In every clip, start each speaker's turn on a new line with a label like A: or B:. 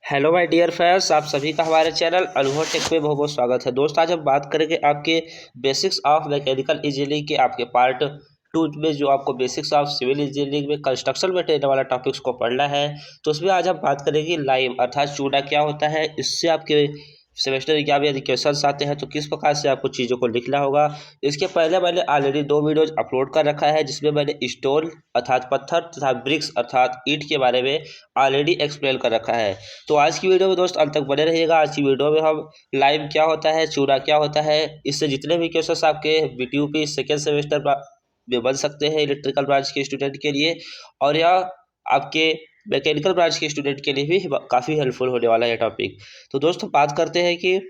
A: Hello my dear friends, आप सभी का हमारे चैनल अनुभव टेक में बहुत बहुत स्वागत है। दोस्त आज हम बात करेंगे आपके बेसिक्स ऑफ मैकेनिकल इंजीनियरिंग के आपके पार्ट 2 में, जो आपको बेसिक्स ऑफ सिविल इंजीनियरिंग में कंस्ट्रक्शन में रहने वाला टॉपिक्स को पढ़ना है। तो उसमें आज हम बात करेंगे लाइम अर्थात चूना क्या होता है, इससे आपके सेमेस्टर एग्जाम यदि क्वेश्चंस आते हैं तो किस प्रकार से आपको चीज़ों को लिखना होगा। इसके पहले मैंने ऑलरेडी 2 वीडियोज अपलोड कर रखा है, जिसमें मैंने स्टोन अर्थात पत्थर तथा ब्रिक्स अर्थात ईंट के बारे में ऑलरेडी एक्सप्लेन कर रखा है। तो आज की वीडियो में दोस्त अंत तक बने रहिएगा। आज की वीडियो में हम लाइम क्या होता है, चूना क्या होता है, इससे जितने भी क्वेश्चंस आपके बीटीयूपी सेकेंड सेमेस्टर में बन सकते हैं इलेक्ट्रिकल ब्रांच के स्टूडेंट के लिए, और यह आपके मैकेनिकल ब्रांच के स्टूडेंट के लिए भी काफ़ी हेल्पफुल होने वाला है टॉपिक। तो दोस्तों बात करते हैं कि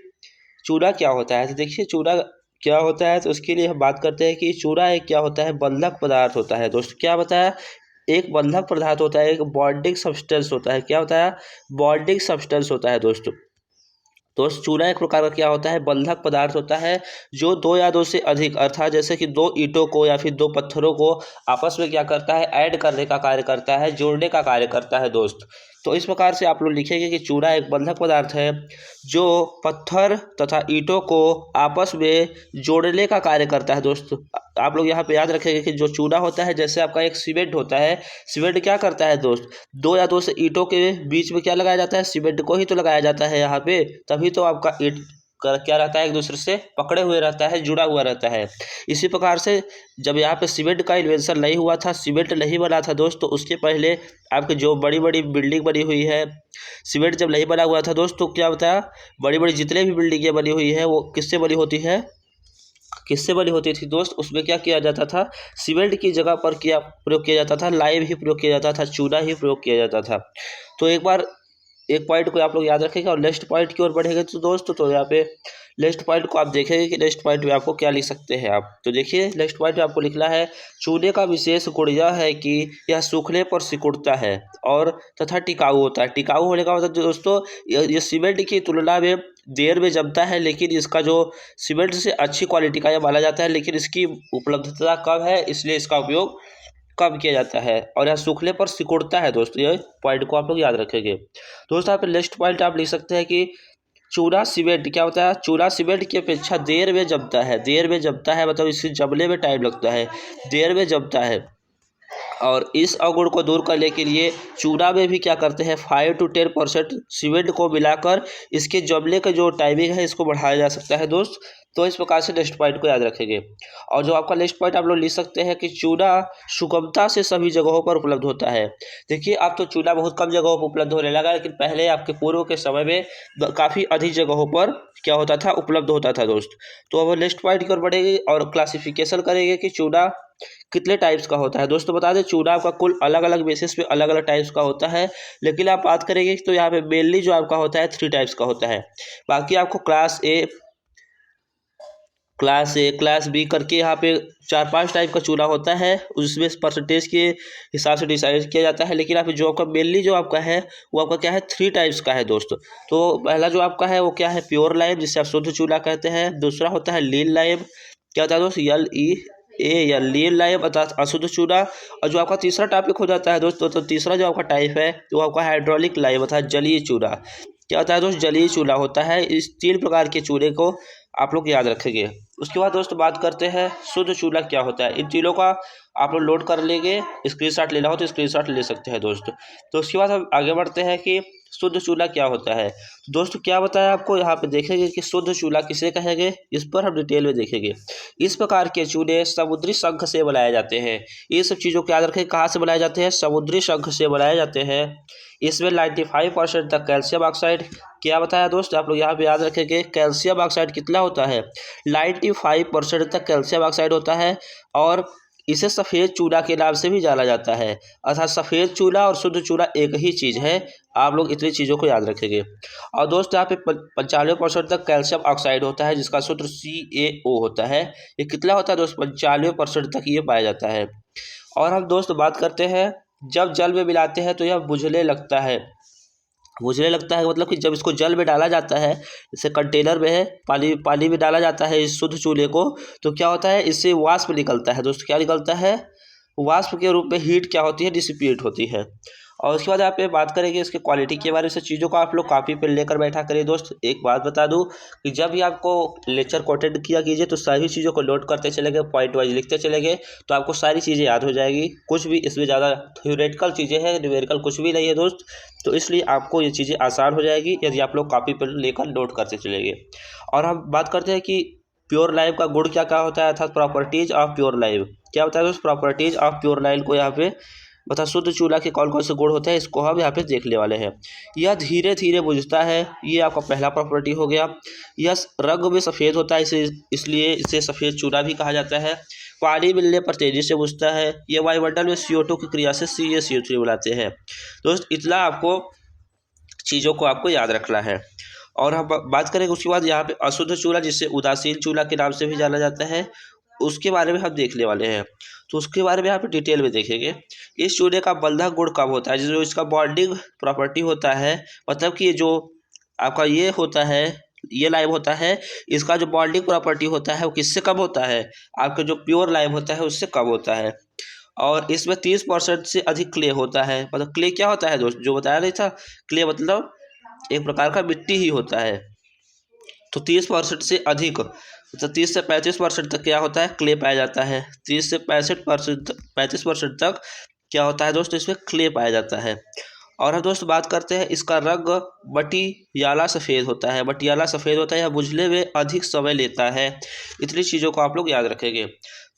A: चूना क्या होता है। तो देखिए चूना क्या होता है, तो उसके लिए हम बात करते हैं कि चूना एक क्या होता है, बंधक पदार्थ होता है। दोस्तों क्या बताया, एक बंधक पदार्थ होता है, एक बॉन्डिंग सब्सटेंस होता है। क्या होता है, बॉन्डिंग सब्सटेंस होता है दोस्तों। चूना एक प्रकार का क्या होता है, बंधक पदार्थ होता है, जो दो या दो से अधिक अर्थात जैसे कि दो ईंटों को या फिर दो पत्थरों को आपस में क्या करता है, ऐड करने का कार्य करता है, जोड़ने का कार्य करता है दोस्त। तो इस प्रकार से आप लोग लिखेंगे कि चूना एक बंधक पदार्थ है जो पत्थर तथा ईंटों को आपस में जोड़ने का कार्य करता है दोस्त। आप लोग यहाँ पे याद रखेंगे कि जो चूना होता है, जैसे आपका एक सीमेंट होता है, सीमेंट क्या करता है दोस्त, दो या दो से ईंटों के बीच में क्या लगाया जाता है, सीमेंट को ही तो लगाया जाता है यहाँ पे, तभी तो आपका ईंट क्या रहता है, एक दूसरे से पकड़े हुए रहता है, जुड़ा हुआ रहता है। इसी प्रकार से जब यहाँ पे सीमेंट का इन्वेंशन नहीं हुआ था, सीमेंट नहीं बना था दोस्त, तो उसके पहले आपके जो बड़ी बड़ी बिल्डिंग बनी हुई है, सीमेंट जब नहीं बना हुआ था दोस्त, तो क्या बताया, बड़ी बड़ी जितने भी बिल्डिंगें बनी हुई है वो किससे बनी होती है, किससे बनी होती थी दोस्त, उसमें क्या किया जाता था, सीमेंट की जगह पर क्या प्रयोग किया जाता था, लाइम ही प्रयोग किया जाता था, चूना ही प्रयोग किया जाता था। तो एक बार एक पॉइंट को आप लोग याद रखेंगे और नेक्स्ट पॉइंट की ओर बढ़ेंगे तो दोस्तों, तो यहाँ पे नेक्स्ट पॉइंट को आप देखेंगे कि नेक्स्ट पॉइंट में आपको क्या लिख सकते हैं आप। तो देखिए नेक्स्ट पॉइंट में आपको लिखना है, चूने का विशेष गुण यह है कि यह सूखने पर सिकुड़ता है और तथा टिकाऊ होता है। टिकाऊ होने का मतलब दोस्तों, ये सीमेंट की तुलना में देर में जमता है, लेकिन इसका जो सीमेंट से अच्छी क्वालिटी का यह माना जाता है, लेकिन इसकी उपलब्धता कम है, इसलिए इसका उपयोग कब किया जाता है, और यह सूखने पर सिकुड़ता है दोस्तों। ये पॉइंट को आप लोग याद रखेंगे दोस्तों। यहाँ पे नेक्स्ट पॉइंट आप लिख सकते हैं कि चूना सीमेंट क्या होता है, चूना सीमेंट की अपेक्षा देर में जमता है। देर में जमता है मतलब इससे जमने में टाइम लगता है, देर में जमता है। और इस अवगुण को दूर करने के लिए चूना में भी क्या करते हैं, 5 to 10% सीमेंट को मिलाकर इसके जमने का जो टाइमिंग है इसको बढ़ाया जा सकता है दोस्त। तो इस प्रकार से नेक्स्ट पॉइंट को याद रखेंगे। और जो आपका नेक्स्ट पॉइंट आप लोग लिख सकते हैं कि चूना सुगमता से सभी जगहों पर उपलब्ध होता है। देखिए अब तो चूना बहुत कम जगहों पर उपलब्ध होने लगा, लेकिन पहले आपके पूर्व के समय में काफ़ी अधिक जगहों पर क्या होता था, उपलब्ध होता था दोस्त। तो अब नेक्स्ट पॉइंट की ओर बढ़ेंगे और क्लासिफिकेशन करेंगे कि चूना कितने टाइप्स का होता है। दोस्तों बता दें, चूना आपका कुल अलग अलग बेसिस पे अलग अलग टाइप्स का होता है, लेकिन आप बात करेंगे तो यहाँ पे मेनली जो आपका होता है 3 टाइप्स का होता है। बाकी आपको क्लास ए, क्लास बी करके यहाँ पे 4-5 टाइप का चूना होता है, उसमें परसेंटेज के हिसाब से डिसाइड किया जाता है। लेकिन आप जो आपका मेनली जो आपका है वो आपका क्या है, 3 टाइप्स का है दोस्तों। तो पहला जो आपका है वो क्या है, प्योर लाइम, जिसे आप शुद्ध चूना कहते हैं। दूसरा होता है लीन लाइम, क्या होता है दोस्त, LEA या लीन लाइम अर्थात अशुद्ध चूना। और जो आपका तीसरा टॉपिक हो जाता है दोस्तों, तो तीसरा जो आपका टाइप है वो आपका हाइड्रोलिक लाइम अर्थात जलीय चूना। क्या होता है दोस्त, जलीय चूना होता है। इस 3 प्रकार के चूने को आप लोग याद रखेंगे। उसके बाद दोस्तों बात करते हैं शुद्ध चूना क्या होता है। इन तीनों का आप लोग नोट कर लेंगे, स्क्रीनशॉट लेना हो तो स्क्रीनशॉट ले सकते हैं दोस्तों। तो उसके बाद हम आगे बढ़ते हैं कि शुद्ध चूना क्या होता है। तो दोस्तों क्या बताया आपको, यहाँ पे देखेंगे कि शुद्ध चूना किसे कहेंगे, इस पर हम डिटेल में देखेंगे। इस प्रकार के चूने समुद्री शंख से बनाए जाते हैं। ये सब चीज़ों को याद रखें, कहाँ से बनाए जाते हैं, समुद्री शंख से बनाए जाते हैं। इसमें 95% तक कैल्शियम ऑक्साइड, क्या बताया दोस्त, आप लोग यहाँ पे याद रखेंगे कैल्शियम ऑक्साइड कितना होता है, 95% तक कैल्शियम ऑक्साइड होता है। और इसे सफ़ेद चूना के नाम से भी जाना जाता है, अर्थात सफ़ेद चूना और शुद्ध चूना एक ही चीज़ है। आप लोग इतनी चीज़ों को याद रखेंगे। और दोस्त यहाँ पे 95% तक कैल्शियम ऑक्साइड होता है, जिसका सूत्र CaO होता है। ये कितना होता है दोस्त, 95% तक ये पाया जाता है। और हम दोस्त बात करते हैं, जब जल में मिलाते हैं तो यह बुझने लगता है। बुझने लगता है मतलब कि जब इसको जल में डाला जाता है, जैसे कंटेनर में है, पानी में डाला जाता है इस शुद्ध चूने को, तो क्या होता है, इससे वाष्प निकलता है दोस्तों। क्या निकलता है, वाष्प के रूप में हीट क्या होती है, डिसिपेट होती है। और उसके बाद यहाँ पे बात करेंगे इसके क्वालिटी के बारे में। से चीज़ों को आप लोग कॉपी पे लेकर बैठा करिए दोस्त। एक बात बता दूं कि जब भी आपको लेक्चर को अटेंड किया कीजिए तो सभी चीज़ों को नोट करते चले गए, पॉइंट वाइज लिखते चले गए, तो आपको सारी चीज़ें याद हो जाएगी। कुछ भी इसमें ज़्यादा थ्योरेटिकल चीज़ें हैं, न्यूमेरिकल कुछ भी नहीं है दोस्त। तो इसलिए आपको ये चीज़ें आसान हो जाएगी यदि आप लोग कॉपी पर लेकर नोट करते चलेंगे। और हम बात करते हैं कि प्योर लाइव का गुण क्या क्या होता है, अर्थात प्रॉपर्टीज ऑफ प्योर लाइव क्या होता है दोस्त। प्रॉपर्टीज ऑफ प्योर लाइव को यहाँ पे बता, शुद्ध चूल्हा के कौन कौन से गुण होते हैं इसको हम यहाँ पे देखने वाले हैं। यह धीरे धीरे बुझता है, ये आपका पहला प्रॉपर्टी हो गया। यह रंग में सफ़ेद होता है, इसे इसलिए इसे सफ़ेद चूल्हा भी कहा जाता है। पानी मिलने पर तेजी से बुझता है। ये वायुमंडल में CO2 की क्रिया से CaCO3 बनाते हैं दोस्त। इतना आपको चीज़ों को आपको याद रखना है। और हम बात करेंगे उसके बाद यहाँ पे अशुद्ध चूल्हा, जिसे उदासीन चूल्हा के नाम से भी जाना जाता है, उसके बारे में हम देखने वाले हैं। तो उसके बारे में यहाँ पे डिटेल में देखेंगे। इस चूल्हे का बंधक गुण कब होता है, जो इसका बॉन्डिंग प्रॉपर्टी होता है, मतलब कि जो आपका ये होता है, ये लाइव होता है, इसका जो बॉन्डिंग प्रॉपर्टी होता है वो किससे कम होता है, आपका जो प्योर लाइव होता है उससे कम होता है। और इसमें 30% से अधिक क्ले होता है। मतलब क्ले क्या होता है दोस्त, जो बताया नहीं था, क्ले मतलब एक प्रकार का मिट्टी ही होता है। तो 30% से अधिक, मतलब 30 से 35% तक क्या होता है, क्ले पाया जाता है। 30 से 35% तक क्या होता है दोस्त, इसमें क्ले पाया जाता है। और हम दोस्त बात करते हैं, इसका रंग मटियाला सफ़ेद होता है। मटियाला सफ़ेद होता है, यह बुझने में अधिक समय लेता है। इतनी चीज़ों को आप लोग याद रखेंगे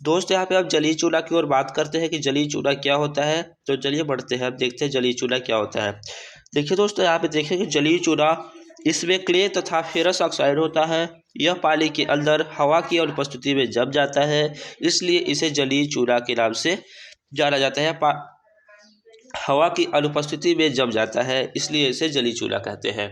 A: दोस्त। यहाँ पे आप जलीय चूल्हा की ओर बात करते हैं कि जलीय चूल्हा क्या होता है। तो चलिए बढ़ते हैं, अब देखते हैं जलीय चूल्हा क्या होता है। देखिए दोस्तों, यहाँ पे देखें कि जलीय चूल्हा, इसमें क्ले तथा फेरस ऑक्साइड होता है। यह पानी के अंदर हवा की अनुपस्थिति में जम जाता है, इसलिए इसे जलीय चूल्हा के नाम से जाना जाता है। हवा की अनुपस्थिति में जम जाता है, इसलिए इसे जलीय चूल्हा कहते हैं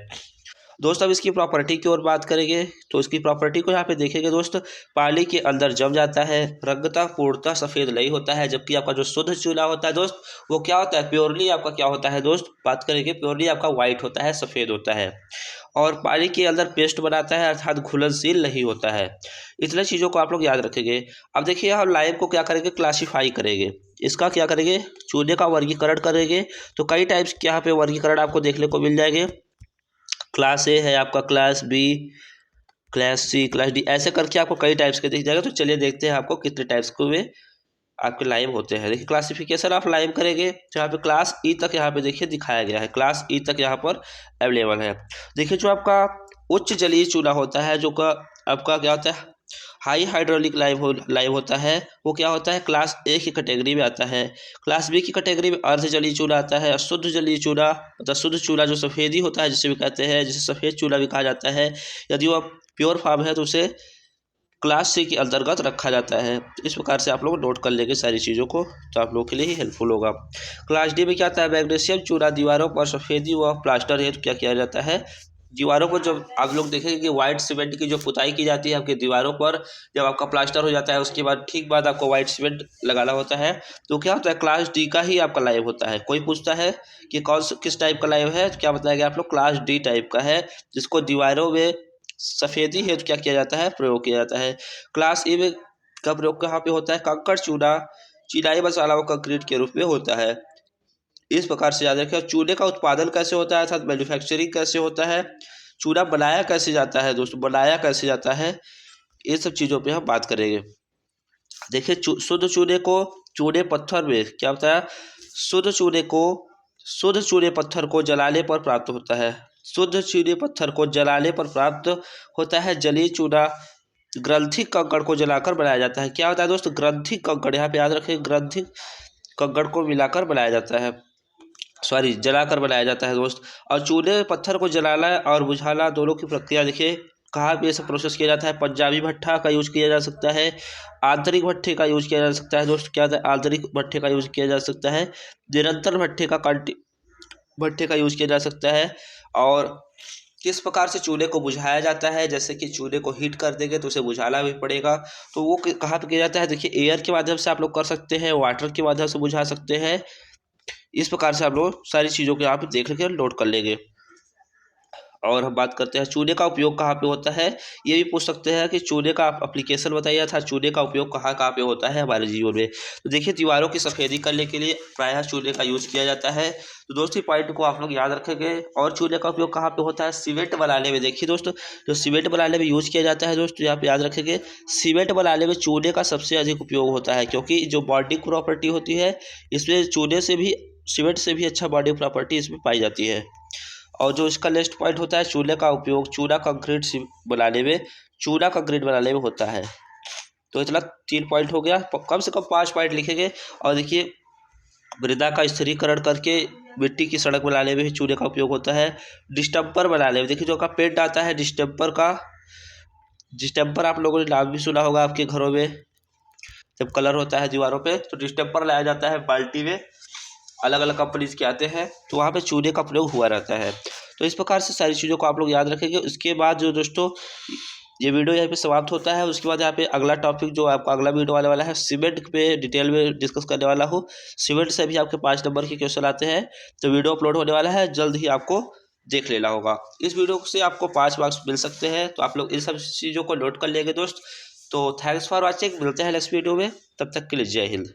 A: दोस्त। अब इसकी प्रॉपर्टी की ओर बात करेंगे तो इसकी प्रॉपर्टी को यहाँ पे देखेंगे दोस्त। पानी के अंदर जम जाता है, रंगता पूर्णतः सफ़ेद नहीं होता है। जबकि आपका जो शुद्ध चूल्हा होता है दोस्त, वो क्या होता है, प्योरली आपका क्या होता है दोस्त, बात करेंगे प्योरली आपका वाइट होता है, सफ़ेद होता है। और पानी के अंदर पेस्ट बनाता है, अर्थात घुलनशील नहीं होता है। इतने चीज़ों को आप लोग याद रखेंगे। अब देखिए, हम लाइव को क्या करेंगे, क्लासीफाई करेंगे। इसका क्या करेंगे, चूल्हे का वर्गीकरण करेंगे। तो कई टाइप्स के यहाँ पे वर्गीकरण आपको देखने को मिल जाएंगे। क्लास ए है आपका, class B, class C, class D, ऐसे करके आपको कई टाइप्स के दिख जाएगा। तो चलिए देखते हैं आपको कितने टाइप्स के वे आपके लाइव होते हैं। देखिए, क्लासिफिकेशन आप लाइव करेंगे तो यहाँ पे क्लास ई तक यहाँ पे देखिए दिखाया गया है, क्लास ई तक यहाँ पर अवेलेबल है। देखिए, जो आपका उच्च जलीय चूल्हा होता है, जो का आपका क्या होता है, हाई हाइड्रोलिक लाइव होता है, वो क्या होता है, क्लास ए की कैटेगरी में आता है। क्लास बी की कैटेगरी में अर्ध जलीय चूल्हा आता है। शुद्ध जलीय चूल्हा, मतलब शुद्ध चूल्हा जो सफ़ेदी होता है, जिसे भी कहते हैं, जिसे सफ़ेद चूल्हा भी कहा जाता है, यदि वो प्योर फॉर्म है तो उसे क्लास सी के अंतर्गत रखा जाता है। इस प्रकार से आप लोग नोट कर लेंगे सारी चीज़ों को, तो आप लोगों के लिए ही हेल्पफुल होगा। क्लास डी में क्या आता है, मैग्नीशियम चूल्हा, दीवारों पर सफ़ेदी व प्लास्टर है तो क्या किया जाता है, दीवारों पर जब आप लोग देखेंगे कि वाइट सीमेंट की जो पुताई की जाती है आपकी दीवारों पर, जब आपका प्लास्टर हो जाता है उसके बाद ठीक बाद आपको वाइट सीमेंट लगाना होता है, तो क्या होता है, क्लास डी का ही आपका लाइव होता है। कोई पूछता है कि किस टाइप का लाइव है, तो क्या बताएगा आप लोग, क्लास डी टाइप का है, जिसको दीवारों में सफ़ेदी है तो क्या किया जाता है, प्रयोग किया जाता है। क्लास ए में का प्रयोग कहाँ पे होता है, कंकड़ चूल्हा, चिनाई मसाला व कंक्रीट के रूप में होता है। इस प्रकार से याद रखें। चूल्हे का उत्पादन कैसे होता है, अर्थात मैन्युफैक्चरिंग कैसे होता है, चूल्हा बनाया कैसे जाता है दोस्तों, बनाया कैसे जाता है, ये सब चीज़ों पे हम बात करेंगे। देखिए, शुद्ध चूल्हे को चूल्हे पत्थर में क्या होता है, शुद्ध चूल्हे पत्थर को जलाने पर प्राप्त होता है। शुद्ध चूल्हे पत्थर को जलाने पर प्राप्त होता है। जलीय चूल्हा ग्रंथिक कंकड़ को जलाकर बनाया जाता है। क्या होता है दोस्त, ग्रंथिक कंकड़, यहाँ पे याद रखें, ग्रंथिक कंकड़ को मिलाकर बनाया जाता है, सॉरी जलाकर बनाया जाता है दोस्त। और चूल्हे पत्थर को जलाना और बुझाना दोनों की प्रक्रिया देखिए कहाँ पे ऐसा प्रोसेस किया जाता है। पंजाबी भट्ठा का यूज़ किया जा सकता है, आंतरिक भट्ठे का यूज़ किया जा सकता है दोस्त। क्या होता है, आंतरिक भट्ठे का यूज़ किया जा सकता है, निरंतर भट्ठे का यूज़ किया जा सकता है। और किस प्रकार से चूल्हे को बुझाया जाता है, जैसे कि चूल्हे को हीट कर देंगे तो उसे बुझाना भी पड़ेगा, तो वो कहाँ पे किया जाता है, देखिए एयर के माध्यम से आप लोग कर सकते हैं, वाटर के माध्यम से बुझा सकते हैं। इस प्रकार से आप लोग सारी चीज़ों को यहाँ पे देख करके नोट कर लेंगे। और हम बात करते हैं चूने का उपयोग कहाँ पे होता है, ये भी पूछ सकते हैं कि चूने का आप एप्लीकेशन बताइए था, चूने का उपयोग कहाँ कहाँ पे होता है हमारे जीवन में। तो देखिए दीवारों की सफ़ेदी करने के लिए प्रायः चूने का यूज़ किया जाता है। तो दोस्तों पॉइंट को आप लोग याद रखेंगे। और चूने का उपयोग कहाँ पे होता है, सीमेंट बनाने में। देखिए दोस्तों जो सीमेंट बनाने में यूज़ किया जाता है दोस्तों, यहाँ पे याद रखेंगे सीमेंट बनाने में चूने का सबसे अधिक उपयोग होता है, क्योंकि जो बॉन्डिंग प्रॉपर्टी होती है इसमें चूने से भी, सीमेंट से भी अच्छा बॉन्डिंग प्रॉपर्टी इसमें पाई जाती है। और जो इसका नेक्स्ट पॉइंट होता है चूने का उपयोग चूना कंक्रीट बनाने में, चूना कंक्रीट बनाने में होता है। तो इतना 3 पॉइंट हो गया, कम से कम 5 पॉइंट लिखेंगे। और देखिए मृदा का स्थिरीकरण करके मिट्टी की सड़क बनाने में भी चूने का उपयोग होता है। डिस्टेम्पर बनाने में, देखिए जो का पेंट आता है डिस्टेम्पर का, डिस्टेम्पर आप लोगों ने नाम भी सुना होगा आपके घरों में, जब कलर होता है दीवारों पे तो डिस्टेम्पर लाया जाता है बाल्टी में, अलग अलग कंपनीज के आते हैं, तो वहाँ पे चूने का प्रयोग हुआ रहता है। तो इस प्रकार से सारी चीज़ों को आप लोग याद रखेंगे। उसके बाद जो दोस्तों ये वीडियो यहाँ पे समाप्त होता है। उसके बाद यहाँ पे अगला टॉपिक जो आपका अगला वीडियो आने वाला है सीमेंट पे डिटेल में डिस्कस करने वाला हूँ। सीमेंट से भी आपके 5 नंबर के क्वेश्चन आते हैं, तो वीडियो अपलोड होने वाला है, जल्द ही आपको देख लेना होगा। इस वीडियो से आपको 5 मार्क्स मिल सकते हैं, तो आप लोग इन सब चीज़ों को नोट कर लेंगे दोस्त। तो थैंक्स फॉर वॉचिंग, मिलते हैं नेक्स्ट वीडियो में, तब तक के लिए जय हिंद।